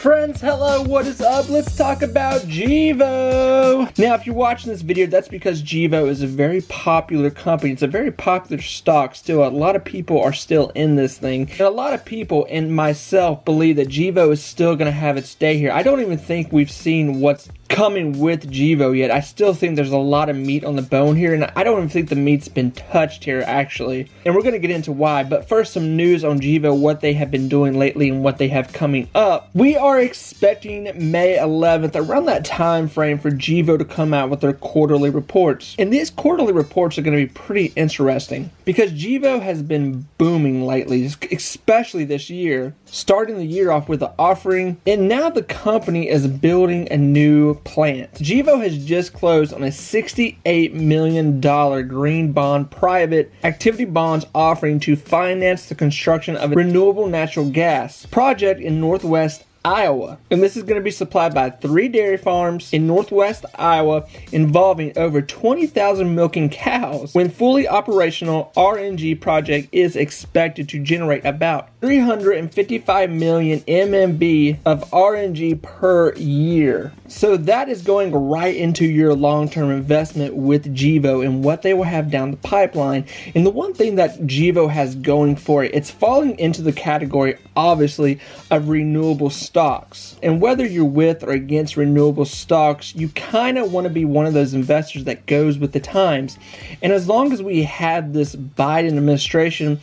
Friends, hello, what is up? Let's talk about Gevo. Now, if you're watching this video, that's because Gevo is a very popular company. It's a very popular stock still. A lot of people are still in this thing. And a lot of people, and myself, believe that Gevo is still going to have its day here. I don't even think we've seen what's coming with Gevo yet. I still think there's a lot of meat on the bone here, and I don't even think the meat's been touched here, actually. And we're going to get into why. But first, some news on Gevo, what they have been doing lately and what they have coming up. We are expecting May 11th, around that time frame, for Gevo to come out with their quarterly reports. And these quarterly reports are going to be pretty interesting because Gevo has been booming lately, especially this year. Starting the year off with an offering, and now the company is building a new plant. Gevo has just closed on a $68 million green bond private activity bonds offering to finance the construction of a renewable natural gas project in Northwest Iowa. And this is going to be supplied by 3 dairy farms in Northwest Iowa involving over 20,000 milking cows. When fully operational, RNG project is expected to generate about 355 million MMB of RNG per year. So that is going right into your long-term investment with Gevo and what they will have down the pipeline. And the one thing that Gevo has going for it, it's falling into the category, obviously, of renewable stocks. And whether you're with or against renewable stocks, you kind of want to be one of those investors that goes with the times. And as long as we have this Biden administration,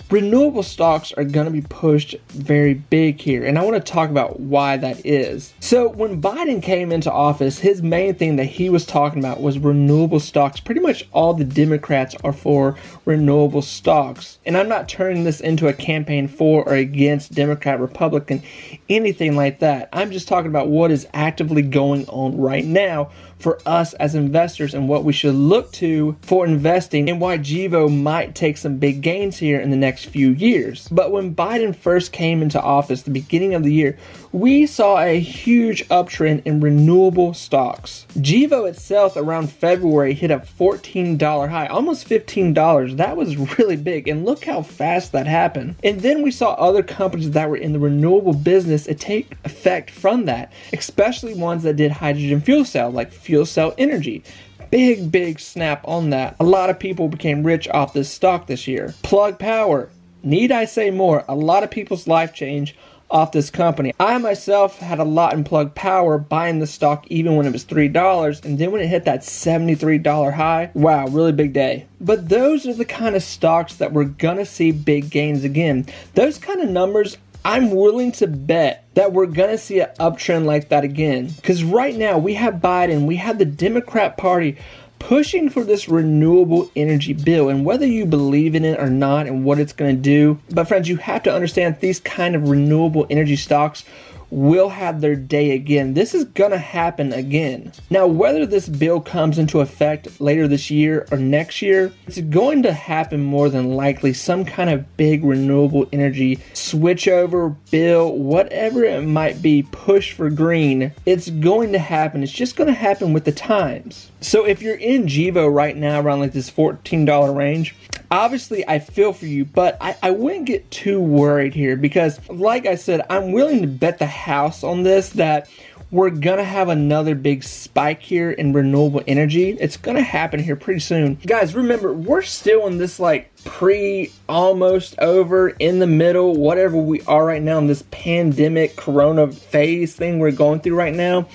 renewable stocks are going to be pushed very big here, and I want to talk about why that is. So when Biden came into office, his main thing that he was talking about was renewable stocks. Pretty much all the Democrats are for renewable stocks, and I'm not turning this into a campaign for or against Democrat, Republican, anything like that. I'm just talking about what is actively going on right now for us as investors and what we should look to for investing, and why Gevo might take some big gains here in the next few years. But when Biden first came into office, the beginning of the year, we saw a huge uptrend in renewable stocks. Gevo itself around February hit a $14 high, almost $15. That was really big, and look how fast that happened. And then we saw other companies that were in the renewable business take effect from that, especially ones that did hydrogen fuel cell, like Fuel Cell Energy. Big snap on that. A lot of people became rich off this stock this year. Plug Power, need I say more? A lot of people's life changed off this company. I myself had a lot in Plug Power, buying the stock even when it was $3, and then when it hit that $73 high, wow, really big day. But those are the kind of stocks that we're gonna see big gains again. Those kind of numbers, I'm willing to bet that we're going to see an uptrend like that again. Because right now we have Biden, we have the Democrat Party pushing for this renewable energy bill, and whether you believe in it or not and what it's going to do. But friends, you have to understand these kind of renewable energy stocks will have their day again. This is gonna happen again. Now, whether this bill comes into effect later this year or next year, it's going to happen more than likely. Some kind of big renewable energy switchover bill, whatever it might be, push for green, it's going to happen. It's just going to happen with the times. So if you're in Gevo right now around like this $14 range, obviously I feel for you, but I wouldn't get too worried here, because like I said, I'm willing to bet the house on this that we're gonna have another big spike here in renewable energy. It's gonna happen here pretty soon. Guys, remember, we're still in this like almost over, in the middle, whatever we are right now in this pandemic corona phase thing we're going through right now.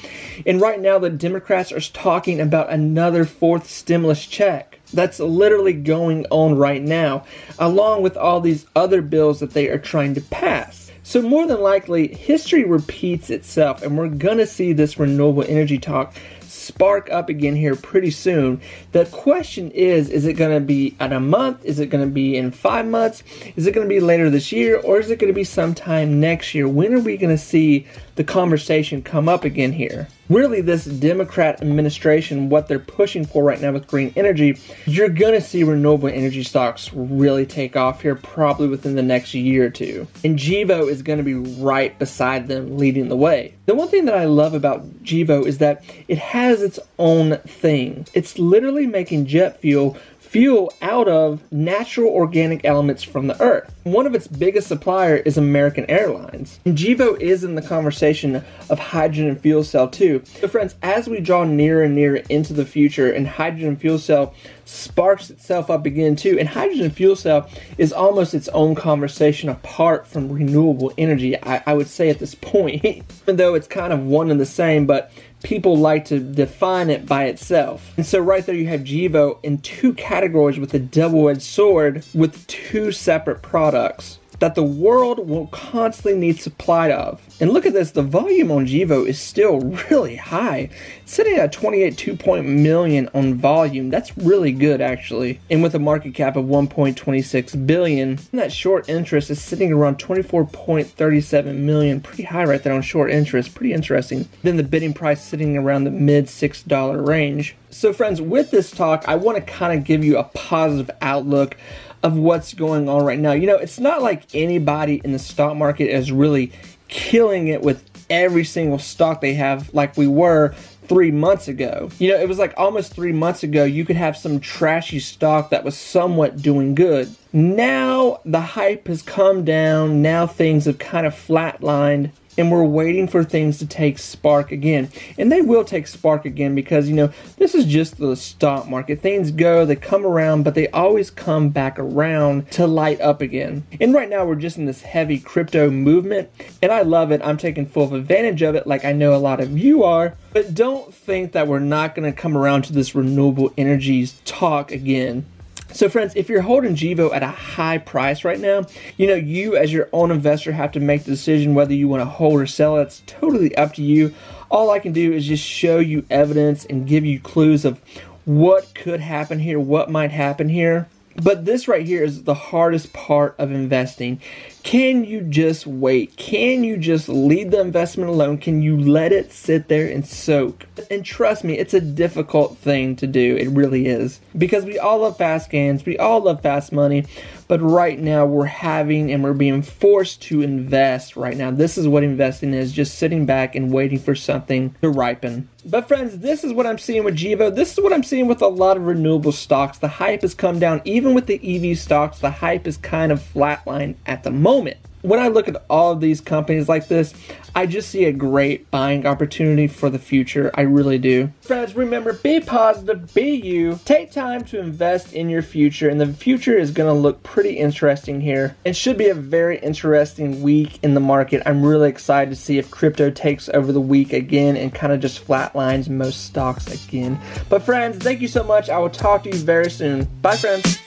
And right now the Democrats are talking about another 4th stimulus check. That's literally going on right now, along with all these other bills that they are trying to pass. So more than likely, history repeats itself, and we're gonna see this renewable energy talk spark up again here pretty soon. The question is it going to be in a month? Is it going to be in 5 months? Is it going to be later this year? Or is it going to be sometime next year? When are we going to see the conversation come up again here? Really, this Democrat administration, what they're pushing for right now with green energy, you're going to see renewable energy stocks really take off here probably within the next year or two. And Gevo is going to be right beside them, leading the way. The one thing that I love about Gevo is that it has its own thing. It's literally making jet fuel fuel out of natural organic elements from the earth. One of its biggest supplier is American Airlines. And Gevo is in the conversation of hydrogen fuel cell too. So friends, as we draw nearer and nearer into the future and hydrogen fuel cell sparks itself up again too, and hydrogen fuel cell is almost its own conversation apart from renewable energy, I would say at this point, even though it's kind of one and the same, but people like to define it by itself. And so right there you have Gevo in two categories with a double-edged sword with two separate products that the world will constantly need supply of. And look at this, the volume on Gevo is still really high. It's sitting at 28.2 million on volume. That's really good actually. And with a market cap of 1.26 billion, and that short interest is sitting around 24.37 million. Pretty high right there on short interest, pretty interesting. Then the bidding price sitting around the mid $6 range. So friends, with this talk, I want to kind of give you a positive outlook of what's going on right now. You know, it's not like anybody in the stock market is really killing it with every single stock they have like we were 3 months ago. You know, it was like almost 3 months ago you could have some trashy stock that was somewhat doing good. Now the hype has come down, now things have kind of flatlined, and we're waiting for things to take spark again. And they will take spark again because, you know, this is just the stock market. Things go, they come around, but they always come back around to light up again. And right now we're just in this heavy crypto movement, and I love it. I'm taking full advantage of it like I know a lot of you are. But don't think that we're not going to come around to this renewable energies talk again. So friends, if you're holding Gevo at a high price right now, you know, you as your own investor have to make the decision whether you want to hold or sell. It's totally up to you. All I can do is just show you evidence and give you clues of what could happen here, what might happen here. But this right here is the hardest part of investing. Can you just wait? Can you just leave the investment alone? Can you let it sit there and soak? And trust me, it's a difficult thing to do. It really is. Because we all love fast gains. We all love fast money. But right now we're being forced to invest right now. This is what investing is, just sitting back and waiting for something to ripen. But friends, this is what I'm seeing with Gevo. This is what I'm seeing with a lot of renewable stocks. The hype has come down. Even with the EV stocks, the hype is kind of flatlined at the moment. When I look at all of these companies like this, I just see a great buying opportunity for the future. I really do. Friends, remember, be positive, be you. Take time to invest in your future, and the future is going to look pretty interesting here. It should be a very interesting week in the market. I'm really excited to see if crypto takes over the week again and kind of just flatlines most stocks again. But friends, thank you so much. I will talk to you very soon. Bye, friends.